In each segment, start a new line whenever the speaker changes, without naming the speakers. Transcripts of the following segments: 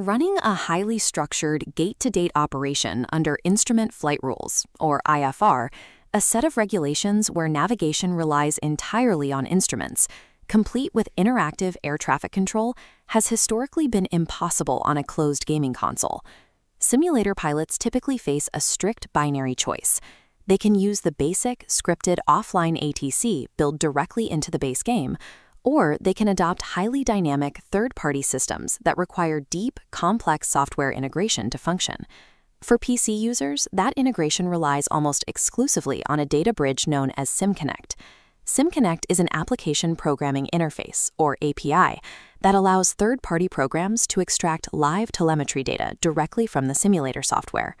Running a highly structured gate-to-date operation under Instrument Flight Rules, or IFR, a set of regulations where navigation relies entirely on instruments, complete with interactive air traffic control, has historically been impossible on a closed gaming console. Simulator pilots typically face a strict binary choice. They can use the basic, scripted offline ATC built directly into the base game, or they can adopt highly dynamic third-party systems that require deep, complex software integration to function. For PC users, that integration relies almost exclusively on a data bridge known as SimConnect. SimConnect is an application programming interface, or API, that allows third-party programs to extract live telemetry data directly from the simulator software.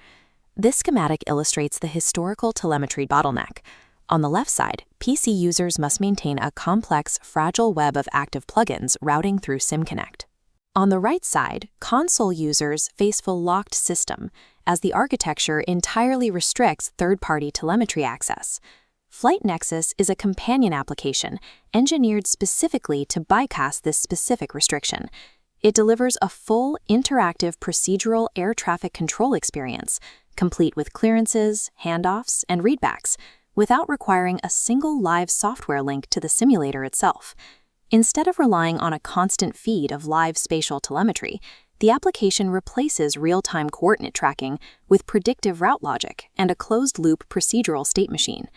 This schematic illustrates the historical telemetry bottleneck. On the left side, PC users must maintain a complex, fragile web of active plugins routing through SimConnect. On the right side, console users face a locked system, as the architecture entirely restricts third-party telemetry access. FlightNexus is a companion application engineered specifically to bypass this specific restriction. It delivers a full, interactive procedural air traffic control experience, complete with clearances, handoffs, and readbacks, without requiring a single live software link to the simulator itself. Instead of relying on a constant feed of live spatial telemetry, the application replaces real-time coordinate tracking with predictive route logic and a closed-loop procedural state machine.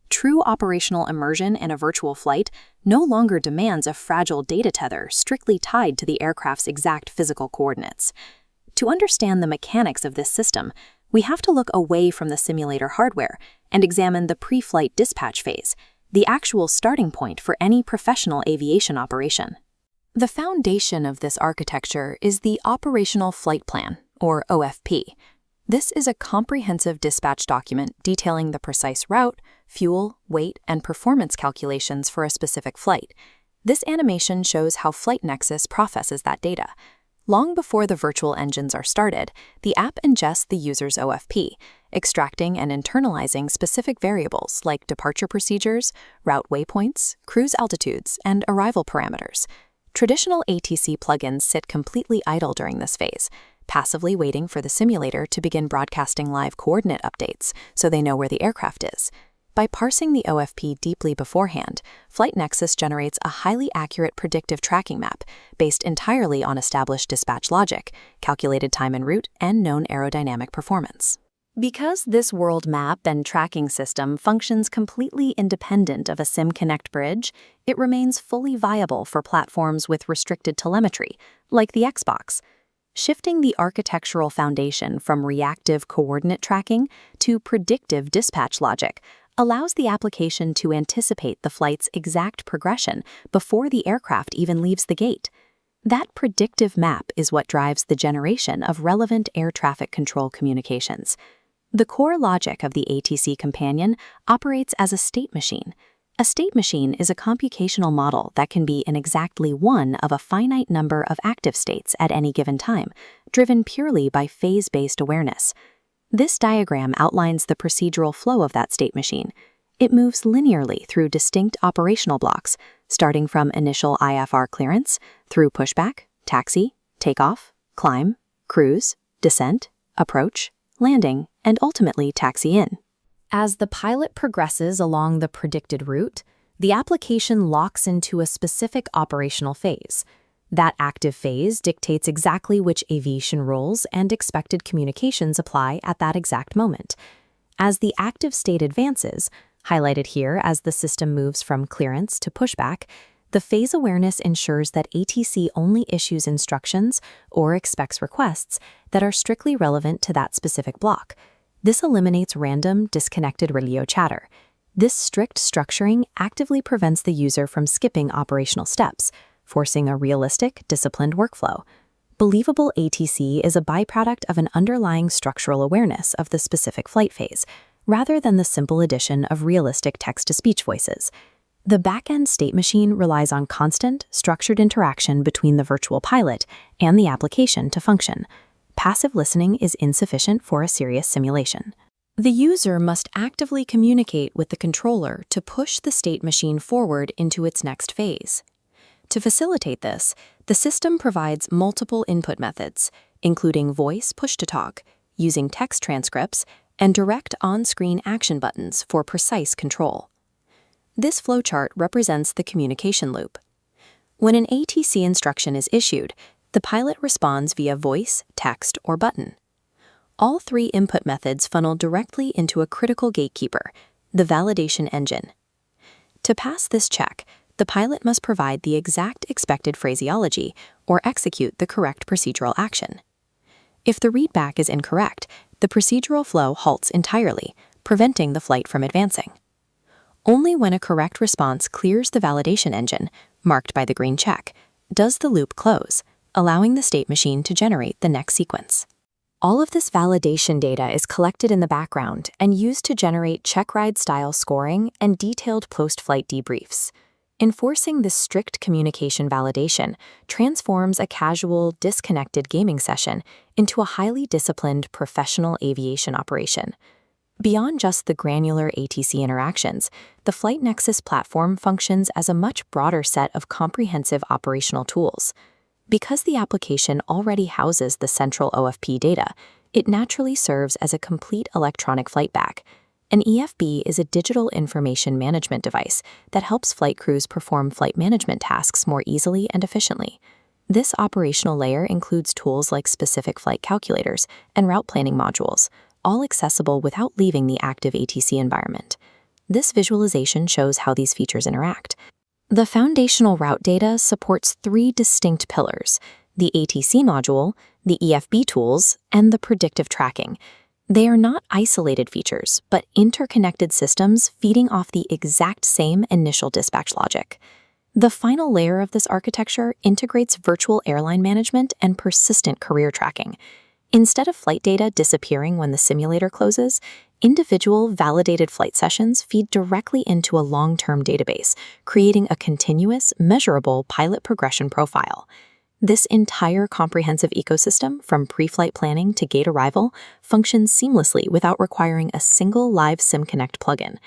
True operational immersion in a virtual flight no longer demands a fragile data tether strictly tied to the aircraft's exact physical coordinates. To understand the mechanics of this system, we have to look away from the simulator hardware and examine the pre-flight dispatch phase, the actual starting point for any professional aviation operation. The foundation of this architecture is the Operational Flight Plan, or OFP. This is a comprehensive dispatch document detailing the precise route, fuel, weight, and performance calculations for a specific flight. This animation shows how FlightNexus processes that data. Long before the virtual engines are started, the app ingests the user's OFP, extracting and internalizing specific variables like departure procedures, route waypoints, cruise altitudes, and arrival parameters. Traditional ATC plugins sit completely idle during this phase, passively waiting for the simulator to begin broadcasting live coordinate updates so they know where the aircraft is. By parsing the OFP deeply beforehand, FlightNexus generates a highly accurate predictive tracking map based entirely on established dispatch logic, calculated time en route, and known aerodynamic performance. Because this world map and tracking system functions completely independent of a SimConnect bridge, it remains fully viable for platforms with restricted telemetry, like the Xbox. Shifting the architectural foundation from reactive coordinate tracking to predictive dispatch logic allows the application to anticipate the flight's exact progression before the aircraft even leaves the gate. That predictive map is what drives the generation of relevant air traffic control communications. The core logic of the ATC companion operates as a state machine. A state machine is a computational model that can be in exactly one of a finite number of active states at any given time, driven purely by phase-based awareness. This diagram outlines the procedural flow of that state machine. It moves linearly through distinct operational blocks, starting from initial IFR clearance, through pushback, taxi, takeoff, climb, cruise, descent, approach, landing, and ultimately taxi in. As the pilot progresses along the predicted route, the application locks into a specific operational phase. That active phase dictates exactly which aviation rules and expected communications apply at that exact moment. As the active state advances, highlighted here as the system moves from clearance to pushback, the phase awareness ensures that ATC only issues instructions or expects requests that are strictly relevant to that specific block. This eliminates random, disconnected radio chatter. This strict structuring actively prevents the user from skipping operational steps, forcing a realistic, disciplined workflow. Believable ATC is a byproduct of an underlying structural awareness of the specific flight phase, rather than the simple addition of realistic text-to-speech voices. The back-end state machine relies on constant, structured interaction between the virtual pilot and the application to function. Passive listening is insufficient for a serious simulation. The user must actively communicate with the controller to push the state machine forward into its next phase. To facilitate this, the system provides multiple input methods, including voice push-to-talk, using text transcripts, and direct on-screen action buttons for precise control. This flowchart represents the communication loop. When an ATC instruction is issued, the pilot responds via voice, text, or button. All three input methods funnel directly into a critical gatekeeper, the validation engine. To pass this check, the pilot must provide the exact expected phraseology or execute the correct procedural action. If the readback is incorrect, the procedural flow halts entirely, preventing the flight from advancing. Only when a correct response clears the validation engine, marked by the green check, does the loop close, allowing the state machine to generate the next sequence. All of this validation data is collected in the background and used to generate check-ride-style scoring and detailed post-flight debriefs. Enforcing this strict communication validation transforms a casual, disconnected gaming session into a highly disciplined professional aviation operation. Beyond just the granular ATC interactions, the FlightNexus platform functions as a much broader set of comprehensive operational tools. Because the application already houses the central OFP data, it naturally serves as a complete electronic flight bag. An EFB is a digital information management device that helps flight crews perform flight management tasks more easily and efficiently. This operational layer includes tools like specific flight calculators and route planning modules, all accessible without leaving the active ATC environment. This visualization shows how these features interact. The foundational route data supports three distinct pillars: the ATC module, the EFB tools, and the predictive tracking. They are not isolated features, but interconnected systems feeding off the exact same initial dispatch logic. The final layer of this architecture integrates virtual airline management and persistent career tracking. Instead of flight data disappearing when the simulator closes, individual validated flight sessions feed directly into a long-term database, creating a continuous, measurable pilot progression profile. This entire comprehensive ecosystem, from pre-flight planning to gate arrival, functions seamlessly without requiring a single live SimConnect plugin.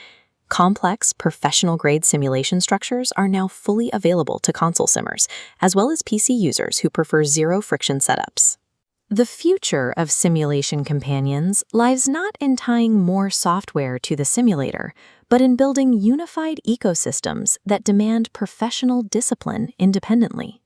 Complex, professional-grade simulation structures are now fully available to console simmers, as well as PC users who prefer zero-friction setups. The future of simulation companions lies not in tying more software to the simulator, but in building unified ecosystems that demand professional discipline independently.